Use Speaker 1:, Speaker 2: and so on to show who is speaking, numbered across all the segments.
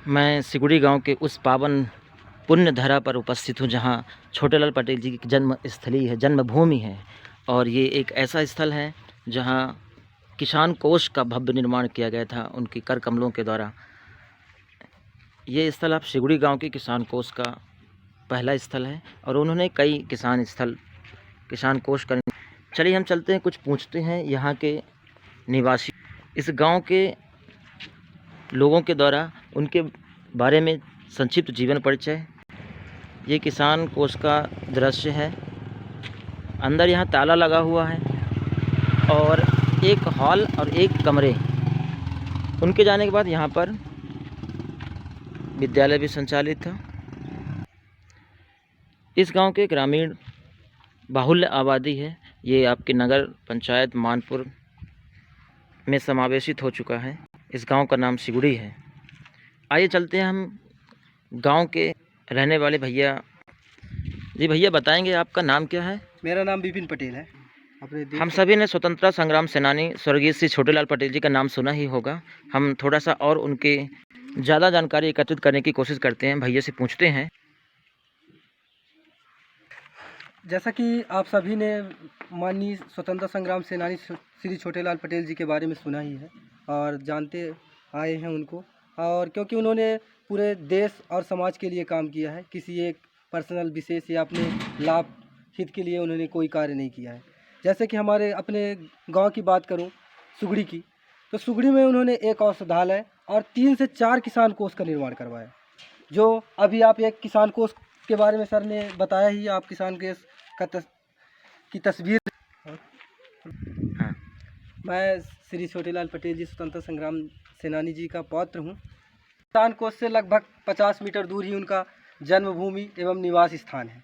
Speaker 1: मैं सिकुड़ी गांव के उस पावन पुण्य धरा पर उपस्थित हूं जहां छोटेलाल पटेल जी की जन्म स्थली है, जन्मभूमि है। और ये एक ऐसा स्थल है जहां किसान कोष का भव्य निर्माण किया गया था उनकी कर कमलों के द्वारा। ये स्थल आप सिकुड़ी गांव के किसान कोष का पहला स्थल है और उन्होंने कई किसान कोष का। चलिए हम चलते हैं, कुछ पूछते हैं यहाँ के निवासी, इस गांव के लोगों के द्वारा उनके बारे में संक्षिप्त जीवन परिचय। ये किसान कोष का दृश्य है। अंदर यहाँ ताला लगा हुआ है और एक हॉल और एक कमरे। उनके जाने के बाद यहाँ पर विद्यालय भी संचालित था। इस गांव के ग्रामीण बाहुल्य आबादी है। ये आपके नगर पंचायत मानपुर में समावेशित हो चुका है। इस गांव का नाम सिकुड़ी है। आइए चलते हैं हम गांव के रहने वाले भैया जी। भैया बताएंगे आपका नाम क्या है?
Speaker 2: मेरा नाम विपिन पटेल है।
Speaker 1: हम सभी ने स्वतंत्रता संग्राम सेनानी स्वर्गीय श्री छोटेलाल पटेल जी का नाम सुना ही होगा। हम थोड़ा सा और उनके ज़्यादा जानकारी एकत्रित करने की कोशिश करते हैं, भैया से पूछते हैं।
Speaker 2: जैसा कि आप सभी ने माननीय स्वतंत्रता संग्राम सेनानी श्री छोटेलाल पटेल जी के बारे में सुना ही है और जानते आए हैं उनको, और क्योंकि उन्होंने पूरे देश और समाज के लिए काम किया है, किसी एक पर्सनल विशेष या अपने लाभ हित के लिए उन्होंने कोई कार्य नहीं किया है। जैसे कि हमारे अपने गांव की बात करूं, सुगड़ी की, तो सुगड़ी में उन्होंने एक औषधालय और 3 से 4 किसान कोष का निर्माण करवाया। जो अभी आप एक किसान कोष के बारे में सर ने बताया ही, आप किसान कोष की तस्वीर।
Speaker 1: हाँ।
Speaker 2: मैं श्री छोटेलाल पटेल जी स्वतंत्रता संग्राम सेनानी जी का पौत्र हूँ। किसान कोष से लगभग 50 मीटर दूर ही उनका जन्मभूमि एवं निवास स्थान है।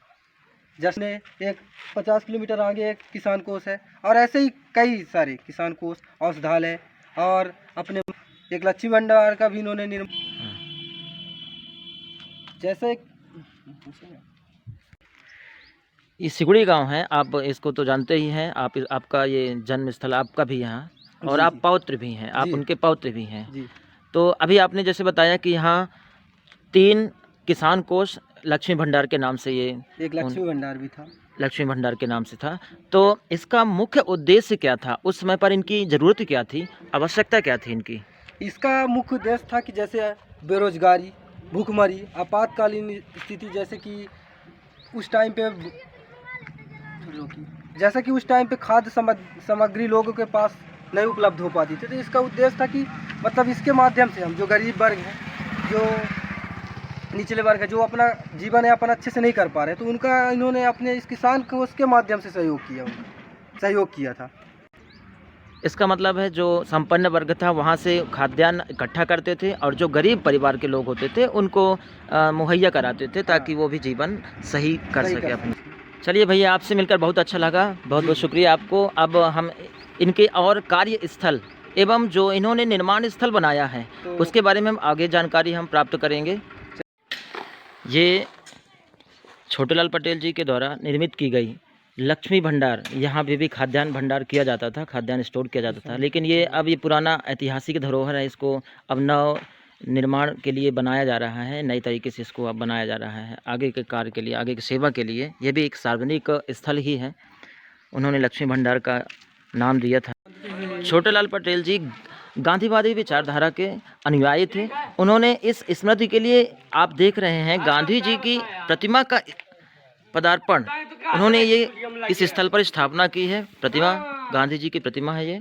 Speaker 2: जैसे एक 50 किलोमीटर आगे एक किसान कोष है और ऐसे ही कई सारे किसान कोष, औषधालय और अपने एक लक्ष्मी भंडार का भी इन्होंने निर्माण। जैसे
Speaker 1: ये सिकुड़ी गांव है, आप इसको तो जानते ही हैं। आपका ये जन्म स्थल आपका भी यहाँ, और आप पौत्र भी हैं, आप उनके पौत्र भी हैं
Speaker 2: जी।
Speaker 1: तो अभी आपने जैसे बताया कि यहाँ 3 किसान कोष लक्ष्मी भंडार के नाम से, ये
Speaker 2: एक लक्ष्मी भंडार भी था,
Speaker 1: लक्ष्मी भंडार के नाम से था। तो इसका मुख्य उद्देश्य क्या था उस समय पर? इनकी ज़रूरत क्या थी, आवश्यकता क्या थी इनकी?
Speaker 2: इसका मुख्य उद्देश्य था कि जैसे बेरोजगारी, भूखमरी, आपातकालीन स्थिति, जैसे कि उस टाइम पे खाद्य सामग्री लोगों के पास नहीं उपलब्ध हो पाती थी। तो इसका उद्देश्य था कि मतलब इसके माध्यम से हम जो गरीब वर्ग हैं, जो निचले वर्ग है, जो अपना जीवन यापन अच्छे से नहीं कर पा रहे, तो उनका इन्होंने अपने इस किसान को उसके माध्यम से सहयोग किया था।
Speaker 1: इसका मतलब है जो संपन्न वर्ग था वहाँ से खाद्यान्न इकट्ठा करते थे और जो गरीब परिवार के लोग होते थे उनको मुहैया कराते थे ताकि वो भी जीवन सही कर सके अपने। चलिए भैया, आपसे मिलकर बहुत अच्छा लगा, बहुत बहुत शुक्रिया आपको। अब हम इनके और कार्यस्थल एवं जो इन्होंने निर्माण स्थल बनाया है उसके बारे में हम आगे जानकारी हम प्राप्त करेंगे। ये छोटेलाल पटेल जी के द्वारा निर्मित की गई लक्ष्मी भंडार, यहाँ भी खाद्यान्न भंडार किया जाता था, खाद्यान्न स्टोर किया जाता था। लेकिन ये अब ये पुराना ऐतिहासिक धरोहर है, इसको अब नव निर्माण के लिए बनाया जा रहा है, नई तरीके से इसको अब बनाया जा रहा है आगे के कार्य के लिए, आगे की सेवा के लिए। ये भी एक सार्वजनिक स्थल ही है, उन्होंने लक्ष्मी भंडार का नाम दिया था। छोटेलाल पटेल जी गांधीवादी विचारधारा के अनुयायी थे। उन्होंने इस स्मृति के लिए, आप देख रहे हैं गांधी जी की प्रतिमा का पदार्पण, उन्होंने ये इस स्थल पर स्थापना की है। प्रतिमा गांधी जी की प्रतिमा है ये,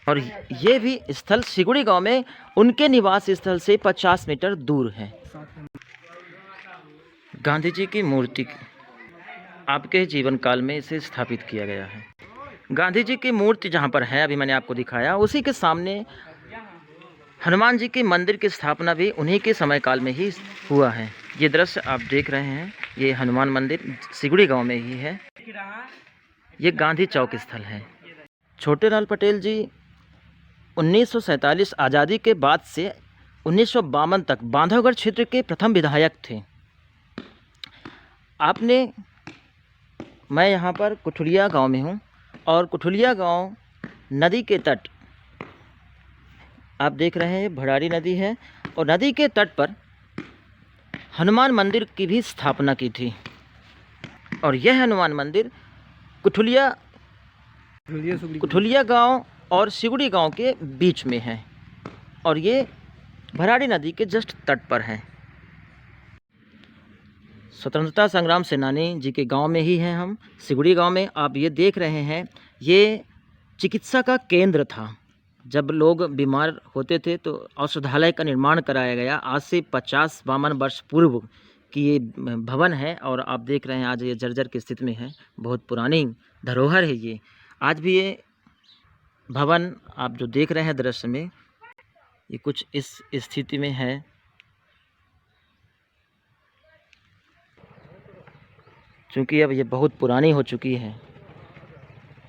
Speaker 1: और ये भी स्थल सिकुड़ी गांव में उनके निवास स्थल से 50 मीटर दूर है। गांधी जी की मूर्ति आपके जीवन काल में इसे स्थापित किया गया है। गांधी जी की मूर्ति जहाँ पर है, अभी मैंने आपको दिखाया, उसी के सामने हनुमान जी के मंदिर की स्थापना भी उन्हीं के समय काल में ही हुआ है। ये दृश्य आप देख रहे हैं, ये हनुमान मंदिर सिकुड़ी गांव में ही है। ये गांधी चौक स्थल है। छोटेलाल पटेल जी 1947 आज़ादी के बाद से 1952 तक बांधवगढ़ क्षेत्र के प्रथम विधायक थे। मैं यहाँ पर कुठुलिया गांव में हूँ और कुठुलिया गांव नदी के तट आप देख रहे हैं भराड़ी नदी है और नदी के तट पर हनुमान मंदिर की भी स्थापना की थी। और यह हनुमान मंदिर कुठुलिया कुठुलिया गांव और सिगुड़ी गांव के बीच में है और ये भराड़ी नदी के जस्ट तट पर है। स्वतंत्रता संग्राम सेनानी जी के गांव में ही हैं हम, सिगुड़ी गांव में। आप ये देख रहे हैं, ये चिकित्सा का केंद्र था। जब लोग बीमार होते थे तो औषधालय का निर्माण कराया गया। आज से 50-52 वर्ष पूर्व की ये भवन है और आप देख रहे हैं आज ये जर्जर की स्थिति में है। बहुत पुरानी धरोहर है ये। आज भी ये भवन आप जो देख रहे हैं दृश्य में, ये कुछ इस स्थिति में है। क्योंकि अब ये बहुत पुरानी हो चुकी है।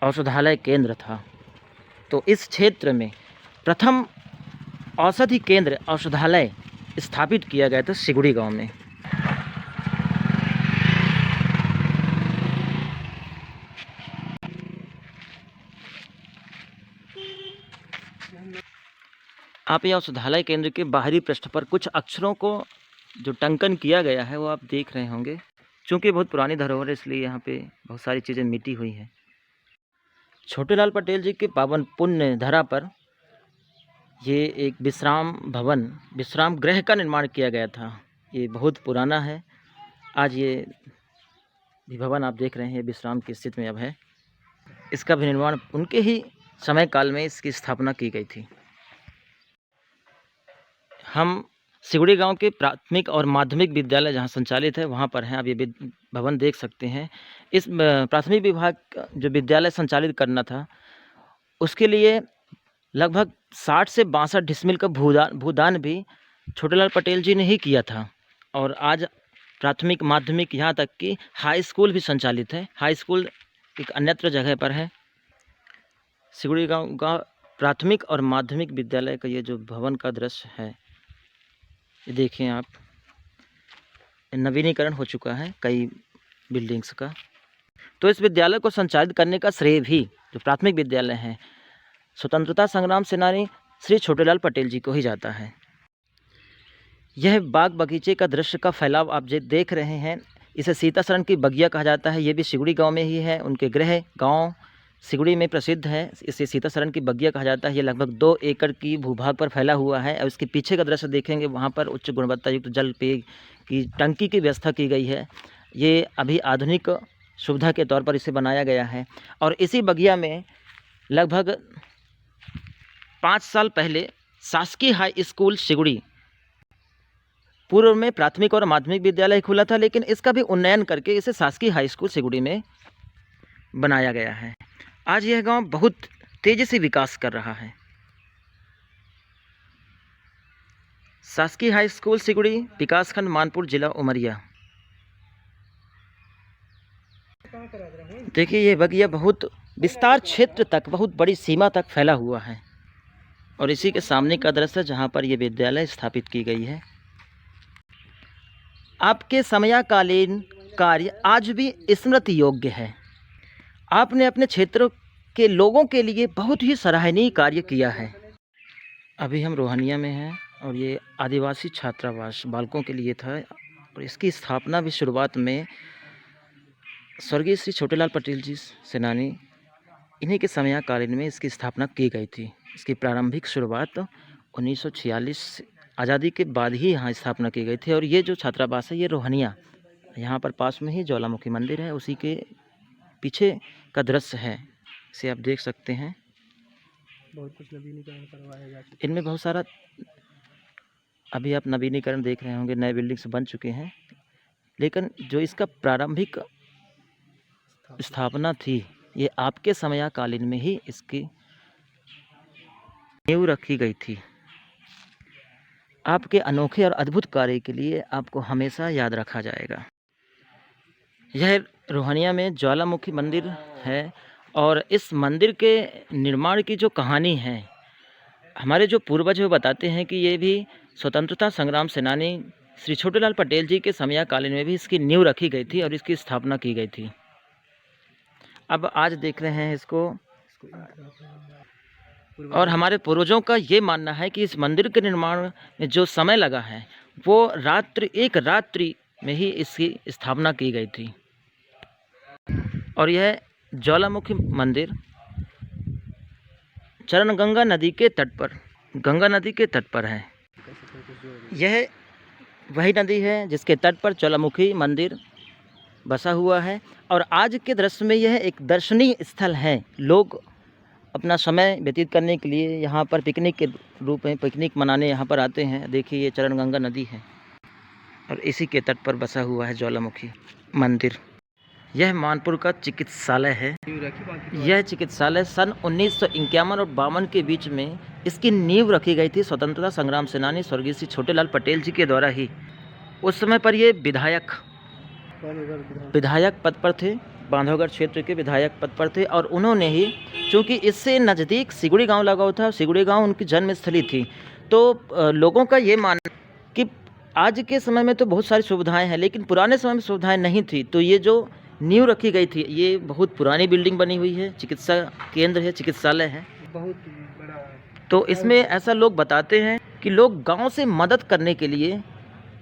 Speaker 1: औषधालय केंद्र था, तो इस क्षेत्र में प्रथम औषधि केंद्र औषधालय स्थापित किया गया था सिगुड़ी गांव में। आप ये औषधालय केंद्र के बाहरी पृष्ठ पर कुछ अक्षरों को जो टंकन किया गया है वो आप देख रहे होंगे। चूँकि बहुत पुरानी धरोहर है इसलिए यहाँ पे बहुत सारी चीज़ें मिटी हुई हैं। छोटेलाल पटेल जी के पावन पुण्य धरा पर ये एक विश्राम गृह का निर्माण किया गया था। ये बहुत पुराना है। आज ये भवन आप देख रहे हैं विश्राम की स्थिति में अब है। इसका भी निर्माण उनके ही समय काल में इसकी स्थापना की गई थी। हम सिगुड़ी गांव के प्राथमिक और माध्यमिक विद्यालय जहां संचालित है वहां पर हैं। आप ये भवन देख सकते हैं। इस प्राथमिक विभाग का जो विद्यालय संचालित करना था उसके लिए लगभग 60 से 62 डिसमिल का भूदान भी छोटेलाल पटेल जी ने ही किया था। और आज प्राथमिक माध्यमिक यहाँ तक कि हाई स्कूल भी संचालित है। हाई स्कूल एक अन्यत्र जगह पर है। सिगुड़ी गांव का प्राथमिक और माध्यमिक विद्यालय का ये जो भवन का दृश्य है, ये देखिए आप, नवीनीकरण हो चुका है कई बिल्डिंग्स का। तो इस विद्यालय को संचालित करने का श्रेय भी जो प्राथमिक विद्यालय है स्वतंत्रता संग्राम सेनानी श्री छोटेलाल पटेल जी को ही जाता है। यह बाग बगीचे का दृश्य का फैलाव आप देख रहे हैं। इसे सीता शरण की बगिया कहा जाता है। ये भी सिगुड़ी गांव में ही है। उनके गृह गांव सिगुड़ी में प्रसिद्ध है। इसे सीता शरण की बगिया कहा जाता है। ये लगभग 2 एकड़ की भूभाग पर फैला हुआ है। और इसके पीछे का दृश्य देखेंगे, वहाँ पर उच्च गुणवत्ता युक्त जल पेय की टंकी की व्यवस्था की गई है। ये अभी आधुनिक सुविधा के तौर पर इसे बनाया गया है। और इसी बगिया में लगभग 5 साल पहले शासकीय हाई स्कूल सिगुड़ी, पूर्व में प्राथमिक और माध्यमिक विद्यालय खुला था, लेकिन इसका भी उन्नयन करके इसे शासकीय हाई स्कूल सिगुड़ी में बनाया गया है। आज यह गांव बहुत तेजी से विकास कर रहा है। शासकीय हाई स्कूल सिगुड़ी, विकासखंड मानपुर, जिला उमरिया। देखिए ये बगिया बहुत विस्तार क्षेत्र तक, बहुत बड़ी सीमा तक फैला हुआ है। और इसी के सामने का दृश्य जहां पर यह विद्यालय स्थापित की गई है। आपके समयाकालीन कार्य आज भी स्मृति योग्य है। आपने अपने क्षेत्र के लोगों के लिए बहुत ही सराहनीय कार्य किया है। अभी हम रोहनिया में हैं और ये आदिवासी छात्रावास बालकों के लिए था और इसकी स्थापना भी शुरुआत में स्वर्गीय श्री छोटेलाल पटेल जी सेनानी, इन्हीं के समयाकालीन में इसकी स्थापना की गई थी। इसकी प्रारंभिक शुरुआत 1946 आज़ादी के बाद ही यहाँ स्थापना की गई थी। और ये जो छात्रावास है ये रोहनिया, यहाँ पर पास में ही ज्वालामुखी मंदिर है, उसी के पीछे का दृश्य है। इसे आप देख सकते हैं।
Speaker 2: बहुत कुछ नवीनीकरण करवाया जा चुका है।
Speaker 1: इनमें बहुत सारा अभी आप नवीनीकरण देख रहे होंगे, नए बिल्डिंग्स बन चुके हैं, लेकिन जो इसका प्रारंभिक स्थापना थी ये आपके समयाकालीन में ही इसकी नींव रखी गई थी। आपके अनोखे और अद्भुत कार्य के लिए आपको हमेशा याद रखा जाएगा। यह रोहनिया में ज्वालामुखी मंदिर है और इस मंदिर के निर्माण की जो कहानी है, हमारे जो पूर्वज वो बताते हैं कि ये भी स्वतंत्रता संग्राम सेनानी श्री छोटेलाल पटेल जी के समयाकालीन में भी इसकी नींव रखी गई थी और इसकी स्थापना की गई थी। अब आज देख रहे हैं इसको और हमारे पूर्वजों का ये मानना है कि इस मंदिर के निर्माण में जो समय लगा है वो एक रात्रि में ही इसकी स्थापना की गई थी। और यह ज्वालामुखी मंदिर चरणगंगा नदी के तट पर, गंगा नदी के तट पर है। यह वही नदी है जिसके तट पर ज्वालामुखी मंदिर बसा हुआ है और आज के दृश्य में यह एक दर्शनीय स्थल है। लोग अपना समय व्यतीत करने के लिए यहाँ पर पिकनिक के रूप में पिकनिक मनाने यहाँ पर आते हैं। देखिए ये चरणगंगा नदी है और इसी के तट पर बसा हुआ है ज्वालामुखी मंदिर। यह मानपुर का चिकित्सालय है। यह चिकित्सालय सन 1951 और 52 के बीच में इसकी नींव रखी गई थी स्वतंत्रता संग्राम सेनानी स्वर्गीय श्री छोटेलाल पटेल जी के द्वारा ही। उस समय पर ये विधायक पद पर थे, बांधवगढ़ क्षेत्र के विधायक पद पर थे और उन्होंने ही, चूँकि इससे नज़दीक सिगुड़ी गांव लगा हुआ था, सिगुड़ी गांव उनकी जन्मस्थली थी, तो लोगों का ये मानना कि आज के समय में तो बहुत सारी सुविधाएं हैं लेकिन पुराने समय में सुविधाएं नहीं थी। तो ये जो नींव रखी गई थी, ये बहुत पुरानी बिल्डिंग बनी हुई है, चिकित्सा केंद्र है, चिकित्सालय है, बहुत बड़ा। तो इसमें ऐसा लोग बताते हैं कि लोग गांव से मदद करने के लिए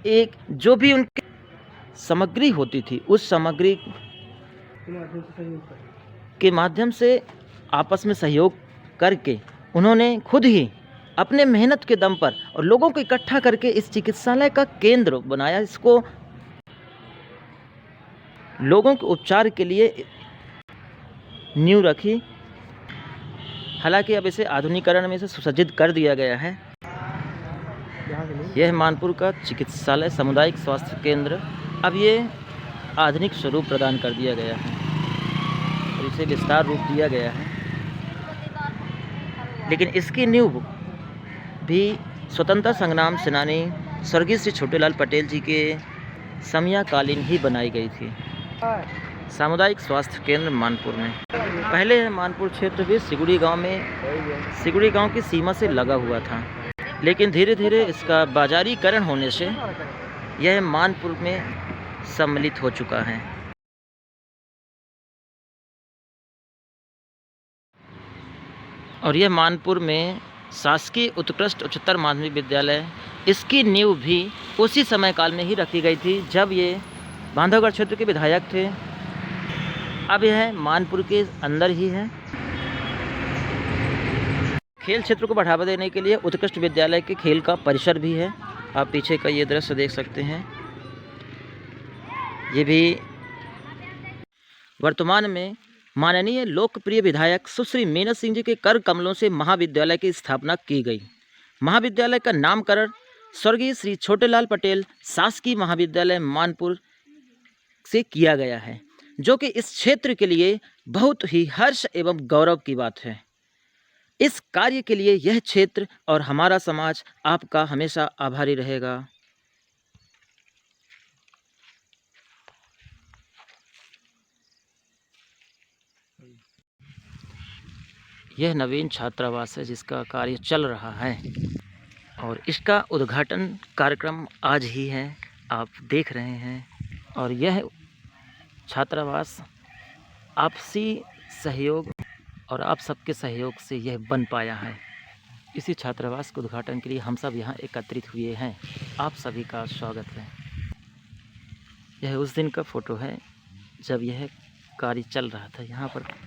Speaker 1: एक जो भी उनकी सामग्री होती थी उस सामग्री के माध्यम से आपस में सहयोग करके उन्होंने खुद ही अपने मेहनत के दम पर और लोगों को इकट्ठा करके इस चिकित्सालय का केंद्र बनाया। इसको लोगों के उपचार के लिए नींव रखी। हालांकि अब इसे आधुनिकीकरण में इसे सुसज्जित कर दिया गया है। यह मानपुर का चिकित्सालय सामुदायिक स्वास्थ्य केंद्र अब ये आधुनिक स्वरूप प्रदान कर दिया गया है और इसे विस्तार रूप दिया गया है। लेकिन इसकी नींव भी स्वतंत्रता संग्राम सेनानी स्वर्गीय श्री छोटेलाल पटेल जी के समयाकालीन ही बनाई गई थी। सामुदायिक स्वास्थ्य केंद्र मानपुर में पहले मानपुर क्षेत्र भी सिगुड़ी गांव की सीमा से लगा हुआ था, लेकिन धीरे धीरे इसका बाजारीकरण होने से यह मानपुर में सम्मिलित हो चुका है। और यह मानपुर में शासकीय उत्कृष्ट उच्चतर माध्यमिक विद्यालय, इसकी नींव भी उसी समय काल में ही रखी गई थी जब ये बांधवगढ़ क्षेत्र के विधायक थे। अब यह मानपुर के अंदर ही है। खेल क्षेत्र को बढ़ावा देने के लिए उत्कृष्ट विद्यालय के खेल का परिसर भी है। आप पीछे का ये दृश्य देख सकते हैं। ये भी वर्तमान में माननीय लोकप्रिय विधायक सुश्री मेनन सिंह जी के कर कमलों से महाविद्यालय की स्थापना की गई। महाविद्यालय का नामकरण स्वर्गीय श्री छोटेलाल पटेल शासकीय महाविद्यालय मानपुर से किया गया है, जो कि इस क्षेत्र के लिए बहुत ही हर्ष एवं गौरव की बात है। इस कार्य के लिए यह क्षेत्र और हमारा समाज आपका हमेशा आभारी रहेगा। यह नवीन छात्रावास है जिसका कार्य चल रहा है और इसका उद्घाटन कार्यक्रम आज ही है, आप देख रहे हैं। और यह छात्रावास आपसी सहयोग और आप सबके सहयोग से यह बन पाया है। इसी छात्रावास के उद्घाटन के लिए हम सब यहाँ एकत्रित हुए हैं। आप सभी का स्वागत है। यह उस दिन का फ़ोटो है जब यह कार्य चल रहा था यहाँ पर।